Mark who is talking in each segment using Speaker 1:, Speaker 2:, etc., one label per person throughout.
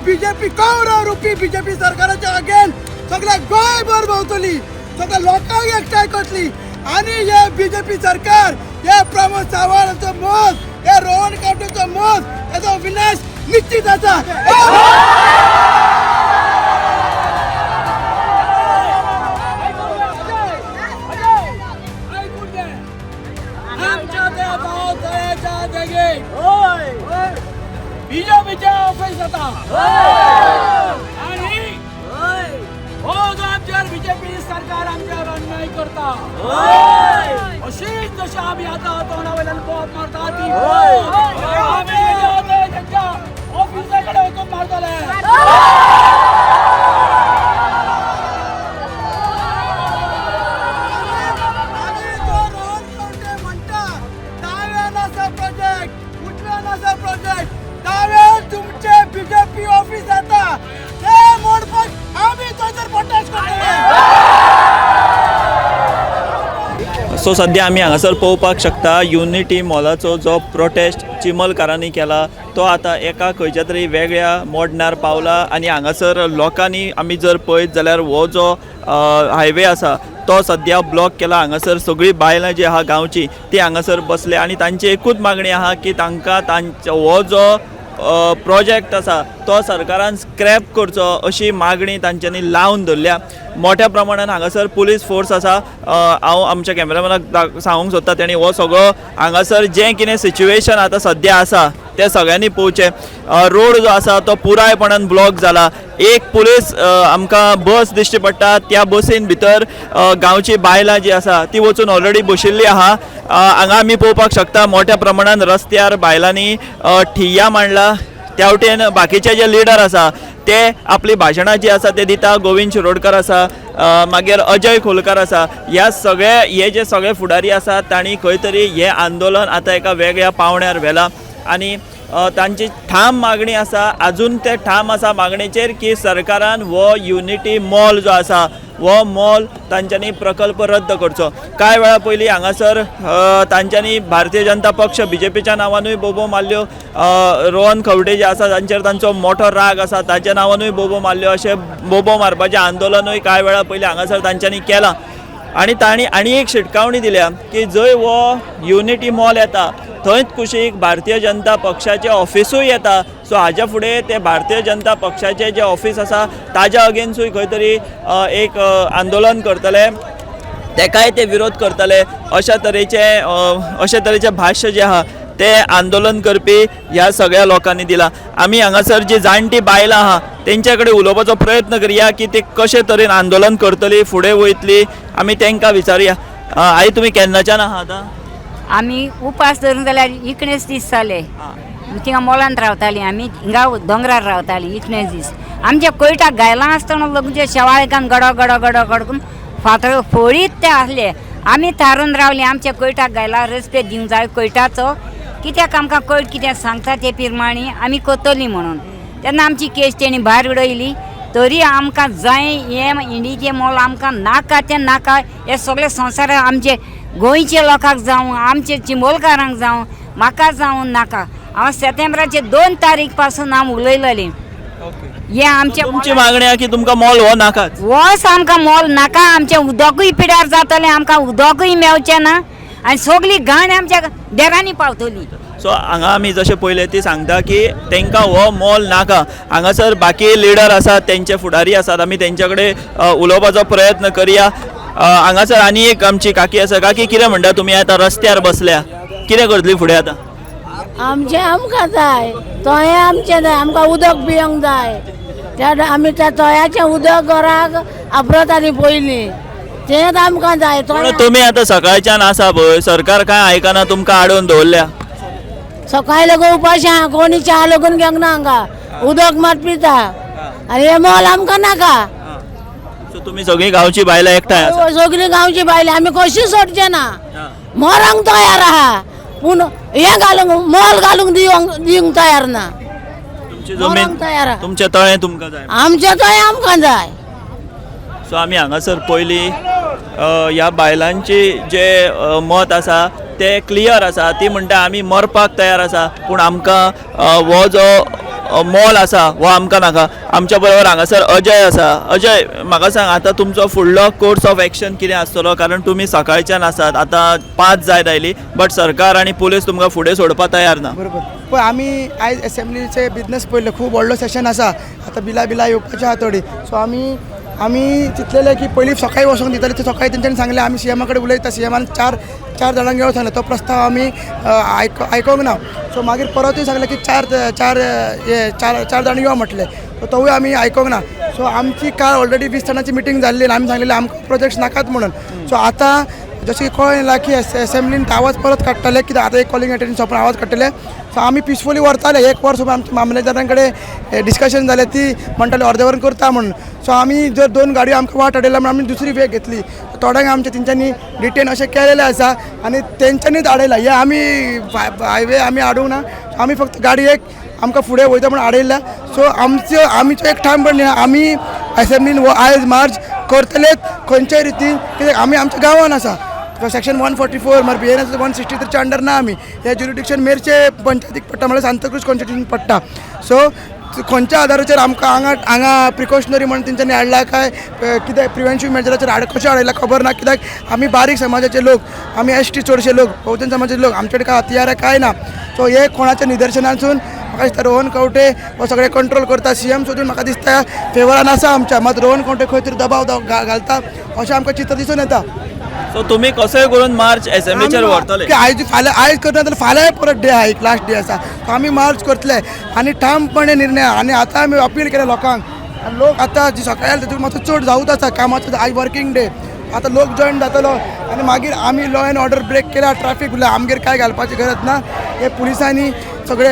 Speaker 1: BJP Kaurava रूपी BJP सरकाराच्या again सगळ्या गोंयभर भोंवतली, सगळ्या लोकांक एकठांय करतली आणि हे बीजेपी सरकार, हे प्रमोद सावंताचो मोग, हे रोहन खंवटेचो मोग, त्याचा विनाश निश्चित आसा.
Speaker 2: बीजेपीच्या ऑफिस आता आणि हो जो आमच्यावर बीजेपी सरकार आमच्यावर अन्याय करता अशीच जशी आम्ही आता तोंडावयल्यान बोट मारता ती आम्ही त्यांच्या ऑफिसाकडे वचून मारतले.
Speaker 1: तुमचे बीजेपी ऑफिस आता ते मोडपाक आम्ही थंयसर प्रोटेस्ट करतले.
Speaker 3: सो सध्या आमी हांगासर पळोवपाक शकता युनिटी मॉलाचो जो प्रोटेस्ट चिमलकारांनी केला तो आता एका खंयच्या तरी वेगळ्या मोडणार पावला आणि हांगासर लोकांनी आमी जर पळयत जाल्यार हो जो हायवे आसा तो सध्या ब्लॉक केला. हांगासर सगळी बायलां जी आहा गांवची ती हांगासर बसले आणि तांची एकूच मागणी आहा की तांकां तांचो हो जो प्रोजेक्ट आसा तो सरकारान स्क्रॅप करचो अशी मागणी तांच्यांनी लावन धरल्या. मोठ्या प्रमाणात हांगासर पुलीस फोर्स आसा. हांव आमच्या कॅमेरामॅनाक सांगूंक सोदता तेणी हो सगळो हांगासर जें कितें सिच्युएशन आतां सद्या आसा ते सगळ्यांनी पळोवचें. रोड जो आसा तो पुरायपणान ब्लॉक जाला. एक पुलीस आमकां बस दिश्टी पडटा, त्या बसीन भितर गांवची बायलां जी आसा ती वचून ऑलरेडी बशिल्ली आहा. हांगा आमी पळोवपाक शकता मोठ्या प्रमाणात रस्त्यार बायलांनी ठिय्या मांडला. त्या वटेन बाकीचे जे लिडर आसा ते आपली भाशणां जी आसा ते दिता. गोविंद शिरोडकर आसा, मागीर अजय खोलकर आसा. हे जे सगळे फुडारी आसा तांणी खंय तरी हे आंदोलन आतां एका वेगळ्या पावण्यार व्हेला आणि तांची ठाम मागणी आसा. आजून ते ठाम आसा मागणेचेर की सरकारान हो युनिटी मॉल जो आसा हो मॉल तांच्यांनी प्रकल्प रद्द करचो. कांय वेळा पयलीं हांगासर तांच्यांनी भारतीय जनता पक्ष बीजेपीच्या नांवानूय बोबो मारल्यो. रोहन खंवटे जे आसा तांचेर तांचो मोठो राग आसा, ताच्या नांवानूय बोबो मारल्यो. अशें बोबो मारपाचें आंदोलनूय कांय वेळा पयलीं हांगासर तांच्यांनी केलां. आणि तांणी आनी एक शिटकावणी दिल्या की जंय हो युनिटी मॉल येता थंयच कुशीक भारतीय जनता पक्षाचें ऑफिसूय येता. सो हाज्या फुडें ते भारतीय जनता पक्षाचें जें ऑफिस आसा ताज्या अगेन्सूय खंय तरी एक आंदोलन करतले, तेकाय ते विरोध करतले. अशा तरेचें भाश्य जें आहा ते आंदोलन करपी ह्या सगळ्या लोकांनी दिला. आमी हांगासर जी जाणटी बायलां आहा तेंच्या कडेन उलोवपाचो प्रयत्न करया की ते कशे तरेन आंदोलन करतली, फुडें वयतली. आमी तांकां विचारया. आई तुमी केन्नाच्यान आहा आतां?
Speaker 4: आमी उपास धरून जाल्यार इकणेच दीस जाले. थिंगा मॉलांत रावतालीं, आमी हिंगा दोंगरार रावतालीं इकणेच दीस. आमच्या कोयटाक गायलां आसतना लोक शेवाळेकान गडो गडो गडो गडो करून फातर फोडीत ते आसले. आमी थारून रावलीं. आमच्या कोयटाक गायला रेस्पेद दिवंक जाय कोयटाचो. कित्याक आमकां कोयट कितें सांगता ते प्रमाणे आमी कोत्तलीं म्हणून. तेन्ना आमची केस तेणी भायर उडयली. तरी आमकां जाय हे इंडियेचे मॉल आमकां नाका तें नाका. हे सगळे संवसाराक आमचे गोंयचे लोकांक जावं आमचे चिंबोलकारांक जावं म्हाका जावं नाका. हांव सप्टेंबराचे 2 तारीख पासून हांव उलयलेलें. हे आमचे
Speaker 3: तुमची मागणी आहा की तुमकां मॉल हो नाकाच?
Speaker 4: होच आमकां मॉल नाका. आमचें उदकूय पिड्यार जातलें, आमकां उदकूय मेळचें ना आनी सगळी घाण आमच्या देरांनी पावतली.
Speaker 3: सो हांगा आमी जशें पळयलें ती सांगता की तांकां हो मॉल नाका. हांगासर बाकी लिडर आसात, तेंचे फुडारी आसात, आमी तेंच्या कडेन उलोवपाचो प्रयत्न करया. हांगासर आनी एक आमची काकी आसा. काकी कितें म्हणटा तुमी आतां रस्त्यार बसल्या, कितें करतली फुडें आतां?
Speaker 5: आमचें आमकां जाय तोय आमचें जाय. आमकां उदक पिवंक जाय. त्या आमी त्या तोयाचें उदक घराक वापरतालीं पयलीं, तेंच आमकां जाय.
Speaker 3: तुमी आतां सकाळच्यान आसा पळय, सरकार कांय आयकना, तुमकां आडोवन दवरल्या.
Speaker 5: सकाळी लोक उपाशी आहा, कोणी च्या लगून घेवंक ना. हांगा उदक मात पिता आनी हे मॉल आमकां नाका.
Speaker 3: सो तुमी सगळी गांवची बायलां एकठांय आसा?
Speaker 5: सगळी गांवची बायलां. आमी कशी सोडचे ना. मरांक तयार आहा पूण हे घालूंक मॉल घालूंक दिवंक तयार ना.
Speaker 3: तुमची जमीन तुमचें तळें तुमकां जाय?
Speaker 5: आमचें तळें आमकां जाय.
Speaker 3: सो आमी हांगासर पयलीं ह्या बायलांची जे मत आसा ते क्लियर आसा. ती म्हणटा आमी मरपाक तयार आसा पूण आमकां हो जो मोल आसा वो आमकां नाका. आमच्या बरोबर हांगासर अजय आसा. अजय, म्हाका सांग, आतां तुमचो फुडलो कोर्स ऑफ एक्शन कितें आसतलो? कारण तुमी सकाळच्यान आसात, आतां 5 जायत आयली, बट सरकार आनी पुलीस तुमकां फुडें सोडपाक तयार ना.
Speaker 1: बरोबर. पण आमी आयज असेंब्लीचे बिझनेस पळयले, खूब व्हडलो सेशन आसा. आतां बिलां येवपाची आहा थोडी. सो आमी चिंतलेले की पयलीं सकाळी वचूंक दिताले, ते सकाळी तेंच्यांनी सांगलें आमी सीएमा कडेन उलयता. सीएमान चार जाणांक घेवन सांगलें. तो प्रस्ताव आमी आयकोंक ना. सो मागीर परतूय सांगलें की चार जाणां यो म्हटलें. सो तोवूय आमी आयकोंक ना. सो आमची काल ऑलरेडी 20 जाणांची मिटींग जाल्ली आनी आमी सांगलेलें आमकां प्रोजेक्ट्स नाकात म्हणून. सो आतां जशें की कळ्ळें येयला की असेंब्लीन आवाज परत काडटले, कित्याक आतां एक कॉलिंग अटेंडन्स सोंपून आवाज काडटले. सो आमी पिसफुली व्हरताले. 1 वर सुद्दां आमच्या मामलेदारां कडेन डिस्कशन जालें, ती म्हणटाली अर्दें वरान करता म्हणून. सो आमी जर 2 गाडयो आमकां वाट आडयला म्हणून आमी दुसरी वे घेतली. थोड्यांक आमच्या तेंच्यांनी डिटेन अशें केलेलें आसा आनी तेंच्यांनीच आडयला. हे आमी हायवे आमी आडूंक ना. आमी फक्त गाडी एक आमकां फुडें वयता म्हणून आडयला. सो आमचो एक ठाम पण आमी असेंब्लीन आयज मार्च करतलेच खंयच्याय रितीन, कित्याक आमी आमच्या गांवान आसा. सेक्शन 144 मार BNS 163 अंडर ना आमी. हे ज्युरिडिक्शन मेरचे पंचायतीक पडटा, म्हळ्यार सांताक्रूज कॉन्स्टिट्युशन पडटा. सो खंयच्या आदाराचेर आमकां हांगा प्रिकॉशनरी म्हणून तेंच्यांनी हाडला काय कितें प्रिवेंटीव मेजराचेर कशें हाडयला खबर ना. कित्याक आमी बारीक समाजाचे लोक, आमी ST चडशे लोक, बहुजन समाजाचे लोक, आमचे कडेन काय हथियार काय ना. सो हे कोणाच्या निदर्शनासून म्हाका दिसता रोहन खंवटे हो सगळें कंट्रोल करता. CM सोदून म्हाका दिसता फेवरान आसा आमच्या, मात रोहन खंवटे खंय तरी दबाव घालता अशें आमकां चित्र दिसून येता.
Speaker 3: सो तुमी कसोय करून मार्च असेंब्लीचेर व्हरतले?
Speaker 1: आयज करना जाल्यार फाल्यां परत डे आहा, एक लास्ट डे आसा. सो आमी मार्च करतले आनी ठामपणे निर्णय. आनी आतां आमी अपील केल्या लोकांक. आनी लोक आतां जी सकाळी आयले तातूंत मातसो चड जावूच आसा कामाचो. आयज वर्कींग डे, आतां लोक जॉयन जातलो आनी मागीर आमी लॉ एंड ऑर्डर ब्रेक केल्या, ट्रॅफीक उरल्या, आमगेर काय घालपाची गरज ना. हे पुलिसांनी सगळे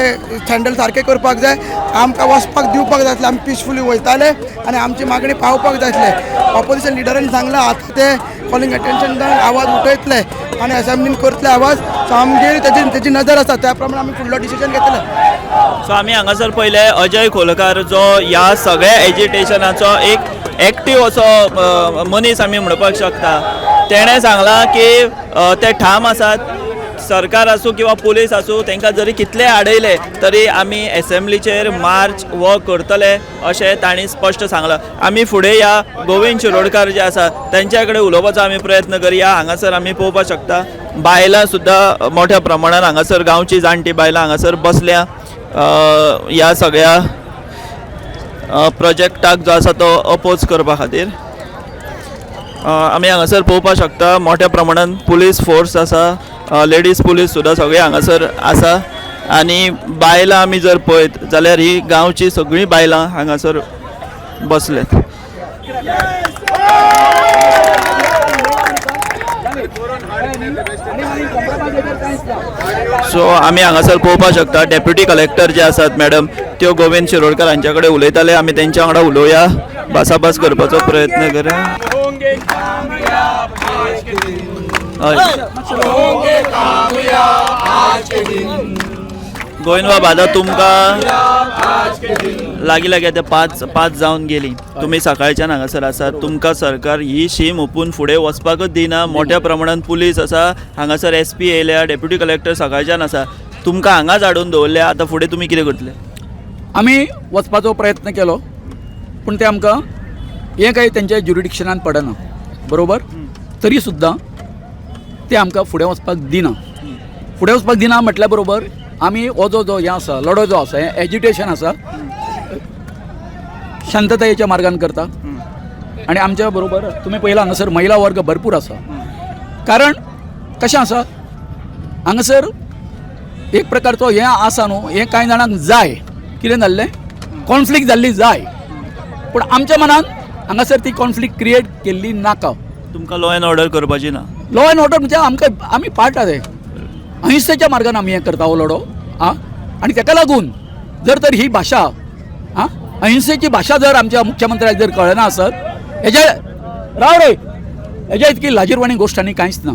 Speaker 1: हँडल सारके करपाक जाय. आमकां वचपाक दिवपाक जाय आसलें. आमी पिसफुली वयताले आनी आमची मागणी पावपाक जाय आसलें. ऑपोजिशन लिडरांनी सांगलां आतां ते कॉलिंग अटेंशन जावन आवाज उठयतले आनी असेंब्लीन करतले आवाज. सो आमगेर तेजी नजर आसा, त्या प्रमाणे आमी फुडलो डिसिजन घेतले.
Speaker 3: सो आमी हांगासर पयले अजय खोलकार, जो ह्या सगळ्या एजिटेशनाचो एक एक्टीव असो मनीस आमी म्हणपाक शकता. तेणें सांगलां की ते ठाम आसात. सरकार आसूं किंवा पुलीस आसूं, तांकां जरी कितले आडयले तरी आमी असेंब्लीचेर मार्च वो करतले अशें तांणी स्पश्ट सांगलां. आमी फुडें या गोविंद शिरोडकार जे आसा तांच्या कडेन उलोवपाचो आमी प्रयत्न करुया. हांगासर आमी पळोवपाक शकता बायलां सुद्दां मोठ्या प्रमाणान हांगासर, गांवची जाणटी बायलां हांगासर बसल्या ह्या सगळ्या प्रोजेक्टाक जो आसा तो अपोज करपा खातीर. आमी हांगासर पळोवपाक शकता मोठ्या प्रमाणान पुलीस फोर्स आसा, लेडीज पुलीस सुद्दां सगळीं हांगासर आसा. आनी बायलां आमी जर पळयत जाल्यार ही गांवची सगळीं बायलां हांगासर बसल्यात. सो आमी हांगासर पळोवपाक शकता डेप्युटी कलेक्टर जे आसात मॅडम, त्यो गोविंद शिरोडकर हांच्या कडेन उलयताले. आमी तेंच्या वांगडा उलोवया, भासाभास करपाचो प्रयत्न करूया. गोविंद बाब, आतां तुमकां लागीं आतां 5 जावन गेली. तुमी सकाळच्यान हांगासर आसात. तुमकां सरकार ही शीम ओपून फुडें वचपाकच दिना. मोठ्या प्रमाणान पुलीस आसा हांगासर, SP येयल्या, डेप्युटी कलेक्टर सकाळच्यान आसा. तुमकां हांगाच हाडून दवरल्या. आतां फुडें तुमी कितें करतले?
Speaker 6: आमी वचपाचो प्रयत्न केलो पूण ते आमकां हें काही तेंच्या ज्युरिडिक्शनान पडना, बरोबर. तरी सुद्दां ते आमकां फुडें वचपाक दिना. फुडें वचपाक दिना म्हटल्या बरोबर आमी हो जो हें आसा, लढो जो आसा, हें एजिटेशन आसा, शांततायेच्या मार्गान करता. आनी आमच्या बरोबर तुमी पळयला हांगासर महिला वर्ग भरपूर आसा. कारण कशें आसा, हांगासर एक प्रकारचो हें आसा न्हू, हें कांय जाणांक जाय. कितें जाल्लें, कॉन्फ्लिक्ट जाल्ली जाय, पूण आमच्या मनान हांगासर ती कॉन्फ्लिक्ट क्रिएट केल्ली नाका.
Speaker 3: तुमकां लॉ एंड ऑर्डर करपाची ना.
Speaker 6: लॉ एंड ऑर्डर म्हणजे आमकां आमी पार्ट आहा ते अहिंसेच्या मार्गान आमी हें करता हो लढो. आनी ताका लागून जर तर ही भाशा अहिंसेची भाशा जर आमच्या मुख्यमंत्र्याक जर कळना आसत, हेजे राव रे, हेज्या इतकी लाजीरवाणी गोश्ट आनी कांयच ना.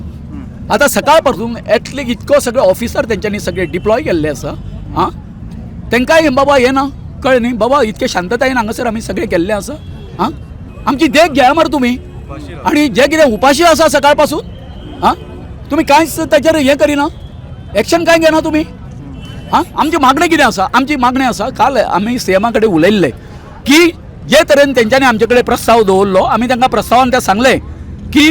Speaker 6: आतां सकाळ पासून एटलीस्ट इतको सगळे ऑफिसर तेंच्यांनी सगळे डिप्लॉय केल्ले आसा. तांकांय बाबा हें ना, कळ्ळें न्ही बाबा, इतके शांततायेन हांगासर आमी सगळे गेल्ले आसा. आमची देख घ्या मरे तुमी. आनी जे कितें उपाशी आसा सकाळ पासून, तुमी कांयच ताचेर हें करिना, एक्शन कांय घेना तुमी. हां आमची मागणी कितें आसा आमची मागणी आसा काल आमी सीएमा कडेन उलयल्ले की जे तरेन तेंच्यांनी आमचे कडेन प्रस्ताव दवरलो आमी तांकां प्रस्तावान ते सांगले की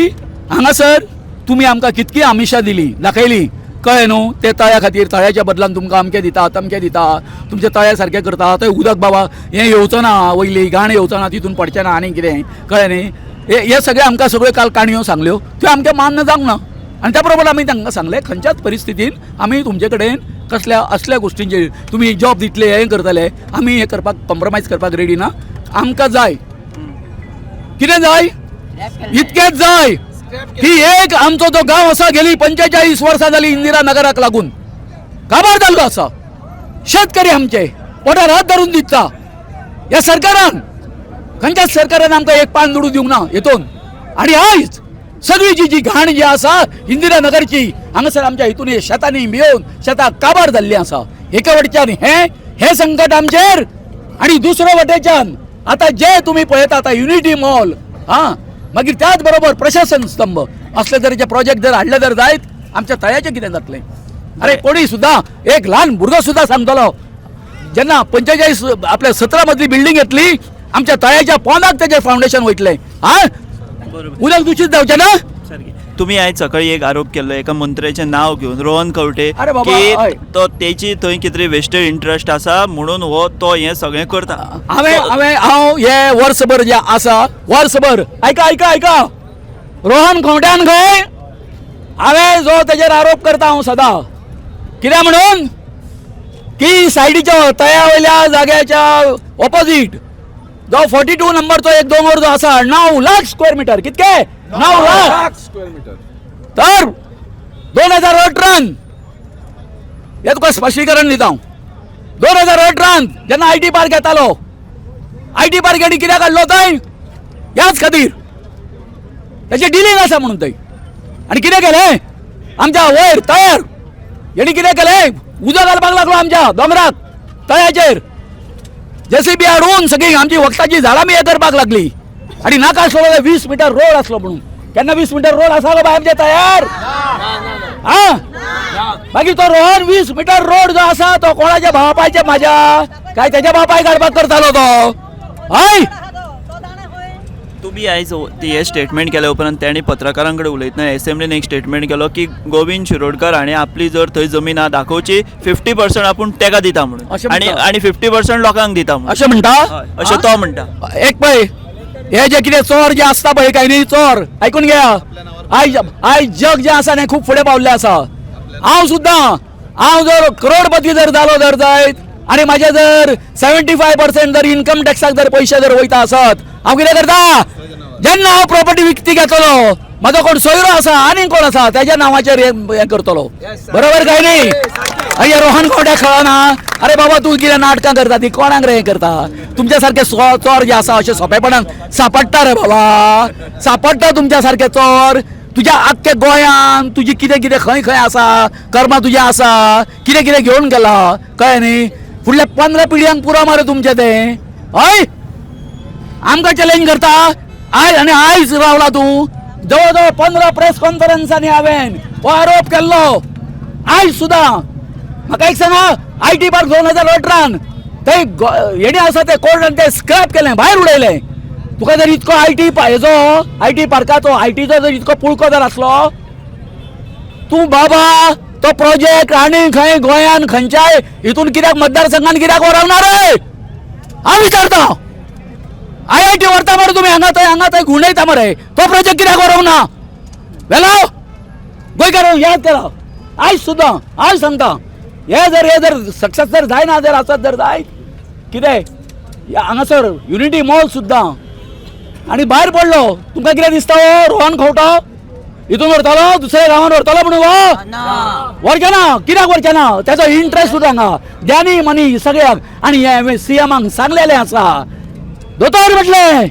Speaker 6: हांगासर तुमी आमकां कितकी आमिशां दिली दाखयली कळ्ळें न्हू ते तळ्या खातीर तळ्याच्या बदलान तुमकां अमकें दिता तमकें दिता तुमचे तळ्या सारकें करता थंय उदक बाबा हें येवचो ना वयली घाण येवचो ना तितून पडचें ना आनी कितें कळ्ळें न्ही हे सगळे आमकां सगळ्यो काल काणयो सांगल्यो त्यो आमकां मान्य जावंक ना आनी त्या बरोबर आमी तांकां सांगलें खंयच्याच परिस्थितीन आमी तुमचे कडेन कसल्या असल्या गोश्टींचेर तुमी जॉब दितले हें करतले आमी हें करपाक कॉम्प्रोमायज करपाक रेडी ना आमकां जाय कितें जाय इतकेंच जाय की एक आमचो जो गांव आसा गेली 45 वर्सां जाली इंदिरा नगराक लागून काबार जाल्लो आसा शेतकरी आमचे पोटार हात धरून दिता ह्या सरकारान खंयच्याच सरकारान आमकां एक पान दुडू दिवंक ना हितून आनी आयज सगळी जी घाण जी आसा इंदिरा नगरची हांगासर आमच्या हितून हे शेतांनी भियोन शेतां काबार जाल्लीं आसा एके वटेच्यान हे संकट आमचेर आनी दुसरे वटेच्यान आतां जे तुमी पळयता आतां युनिटी मॉल मागीर त्याच बरोबर प्रशासन स्तंभ असले तरेचे प्रोजेक्ट जर हाडले जर जायत आमच्या तळ्याचें कितें जातलें अरे कोणी सुद्दां एक ल्हान भुरगो सुद्दां सांगतलो जेन्ना 45 आपल्या 17 मजली बिल्डींग येतली आमच्या तळ्याच्या पोंदाक तेजें फावंडेशन वयतलें उदक दूषित जावचें ना
Speaker 3: तुम्ही आयज सकाळी एक आरोप केल्लो एका मंत्र्याचें नाव घेवन रोहन खंवटे
Speaker 6: अरे बाबा,
Speaker 3: की
Speaker 6: हय.
Speaker 3: तो तेची थंय कितें वेस्टेड इंट्रस्ट आसा म्हणून हो तो हें सगळें करता
Speaker 6: हांव हे वर्सभर जे आसा वर्सभर ऐका रोहन खंवट्यान खंय हांवें जो तेजेर आरोप करता हांव सदां कित्याक म्हणून की सायडीच्या तळ्या वयल्या जाग्याच्या ऑपोजीट जो 42 नंबरचो एक दोंगर जो आसा 9 लाख स्क्वेअर मिटर कितके 9 लाख
Speaker 7: स्क्वेअर मीटर
Speaker 6: तर 2018 हे तुका स्पश्टीकरण दिता हांव 2018 जेन्ना आयटी पार्क येतालो आयटी पार्क हेणी कित्याक काडलो थंय ह्याच खातीर तेचे डिलींग आसा म्हणून थंय आनी कितें केलें आमच्या वयर तळ्यार हेणी कितें केलें उदक घालपाक लागलो आमच्या दोंगराक तळ्याचेर जेसीबी हाडून सगळी आमची वखदाची झाडां बी हे करपाक लागली आनी नाका आसलो 20 मीटर रोड आसलो म्हणून केन्ना 20 मीटर रोड आसा गो बाय आमचे तयार मागीर तो रोहन 20 मीटर रोड जो आसा तो कोणाच्या भावापायचे म्हाज्या काय त्याच्या बापाय काडपाक करतालो तो हय
Speaker 3: तुम्ही आयज हे स्टेटमेंट केल्या उपरांत तांणी पत्रकारां कडेन उलयतना एसेंब्लीन एक स्टेटमेंट केलो की गोविंद शिरोडकर हांणी आपली जर थंय जमीन आहा दाखोवची 50% आपूण तेका दिता म्हणून आनी 50% लोकांक दिता म्हणून
Speaker 6: अशें म्हणटा
Speaker 3: अशें तो म्हणटा
Speaker 6: एक पळय हे जे कितें चोर जे आसता पळय काय न्ही चोर आयकून घेया आयज जग जे आसा न्ही खूब फुडें पावल्लें आसा हांव जर करोडपती जर जालो जर जायत आनी म्हाजे जर 75% जर इन्कम टॅक्साक जर पयशे जर वयता आसत हांव कितें करता जेन्ना हांव प्रॉपर्टी विकती घेतलो म्हाजो कोण सोयरो आसा आनी कोण आसा तेज्या नांवाचेर हें करतलो बरोबर काय न्ही अय्या रोहन खंवट्याक कळना अरे बाबा तूं कितें नाटकां करता ती कोणाक रे हें करता तुमच्या सारके चोर जे आसा अशें सोंपेपणान सांपडटा रे बाबा सांपडटा तुमच्या सारके चोर तुज्या आख्ख्या गोंयान तुजी कितें कितें खंय खंय आसा कर्मां तुजें आसा कितें कितें घेवन गेला कळ्ळें न्ही फुडल्या 15 पिढयांक पुरो मरे तुमचें तें हय आमकां चॅलेंज करता आयज रावला तूं जवळ जवळ 15 प्रेस कॉन्फरन्सांनी हांवें हो आरोप केल्लो आयज सुद्दां म्हाका एक सांगा आयटी पार्क 2018 थंय हेणी आसा ते कोर्टान ते स्क्रॅप केलें भायर उडयलें तुका जर इतको आयटी पार्काचो आयटीचो जर इतको पुळको जर आसलो तूं बाबा तो प्रोजेक्ट आनी खंय गोंयान खंयच्याय हितून कित्याक मतदारसंघान कित्याक व्हरवना रे हांव विचारता IIT व्हरता मरे तुमी हांगा थंय घुंवडायता मरे तो प्रोजेक्ट कित्याक व्हरवना वेलो गोंयकार याद करा आयज सुद्दां हांव सांगता हे जर सक्सेस जर जायना जर आसत जर जायत कितें हांगासर युनिटी मॉल सुद्दां आनी भायर पडलो तुमकां कितें दिसता हो रोहन खंवटो हितून व्हरतलो दुसऱ्या गांवांत व्हरतलो म्हणून हो व्हरचे ना कित्याक व्हरचे ना तेजो इंट्रस्ट सुद्दां हांगा ज्ञानी मनी सगळ्याक आनी हे सीएमाक सांगलेलें आसा दोतोर म्हटलें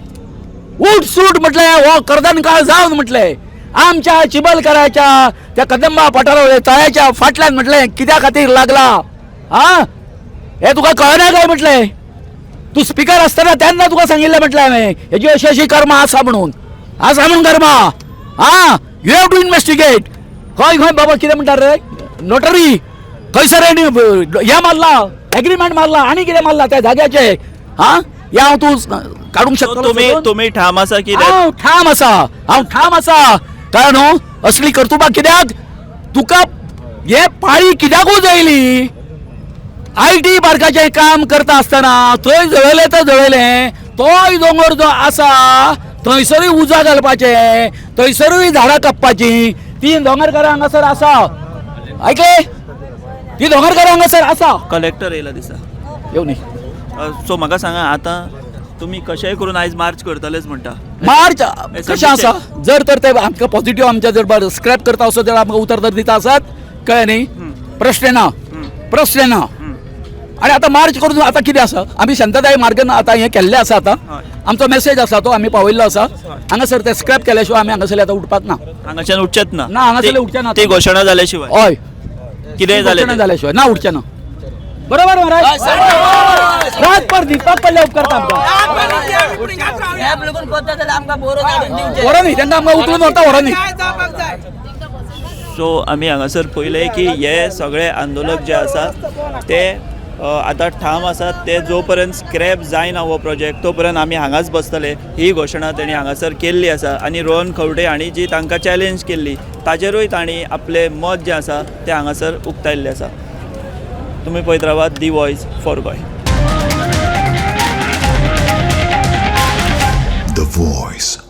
Speaker 6: उठ सूट म्हटलें हो कर्दन काळ जावन म्हटलें आमच्या चिबलकराच्या त्या कदंबा पठारा तळ्याच्या फाटल्यान म्हटलें कित्या खातीर लागला हे तुका कळना काय म्हटलें तूं स्पिकर आसतना तेन्ना तुका सांगिल्लें म्हटलें हांवें हेजी अशी कर्मां आसा म्हणून कर्मां यू हॅव टू इन्वेस्टिगेट खंय बाबा कितें म्हणटा रे नोटरी खंयसर हे मारला एग्रीमेंट मारला आनी कितें मारला त्या जाग्याचे हा हे हांव तूं काडूंक शकता
Speaker 3: तुम्ही ठाम आसा की
Speaker 6: हांव ठाम आसा कारण असली कर्तुबा कित्याक तुका हे पाळी कित्याकूच येयली IT पार्काचें काम करता आसतना थंय जळयलें तर जळयलें तोय दोंगर जो आसा थंयसरूय उजा घालपाचे थंयसरूय झाडां कापपाची ती दोंगरकारां हांगासर आसा ऐकले ती दोंगरकारां हांगासर आसा
Speaker 3: कलेक्टर येयला दिसा
Speaker 6: येवं न्ही
Speaker 3: सो म्हाका सांगा आतां तुम्ही कशेंय करून आयज मार्च करतलेच म्हणटा
Speaker 6: मार्च कशें आसा जर तर ते आमकां पॉझिटिव्ह आमच्या जर स्क्रॅप करता असो जाल्यार आमकां उतर तर दिता आसात कळ्ळें न्ही प्रश्न ना आनी आतां मार्च करून आतां कितें आसा आमी शांतताय मार्गान आतां हें केल्लें आसा आतां आमचो मेसेज आसा तो आमी पावयल्लो आसा हांगासर ते स्क्रॅप केल्या शिवाय आमी हांगासर आतां उठपाक ना
Speaker 3: हांगाच्यान उठचेच ना
Speaker 6: हांगासर उठचें ना
Speaker 3: ती घोशणा जाल्या शिवाय
Speaker 6: हय
Speaker 3: कितें जालें
Speaker 6: घोशणा जाल्या शिवाय ना उठचें ना बरोबर महाराज रातभर न्हिदपाक पडले उपकारता आमकां व्हरो न्ही तेन्ना आमकां उठून व्हरता व्हरो न्ही
Speaker 3: सो आमी हांगासर पळयलें की हे सगळे आंदोलक जे आसा ते आतां ठाम आसात ते जो पर्यंत स्क्रॅप जायना हो प्रोजेक्ट तो पर्यंत आमी हांगाच बसतले ही घोशणा तेणी हांगासर केल्ली आसा आनी रोहन खंवटे हांणी जी तांकां चॅलेंज केल्ली ताजेरूय तांणी आपलें मत जें आसा तें हांगासर उक्तायल्लें आसा तुम्ही पळयत रावात दी वॉयस फॉर गोय
Speaker 7: The Voice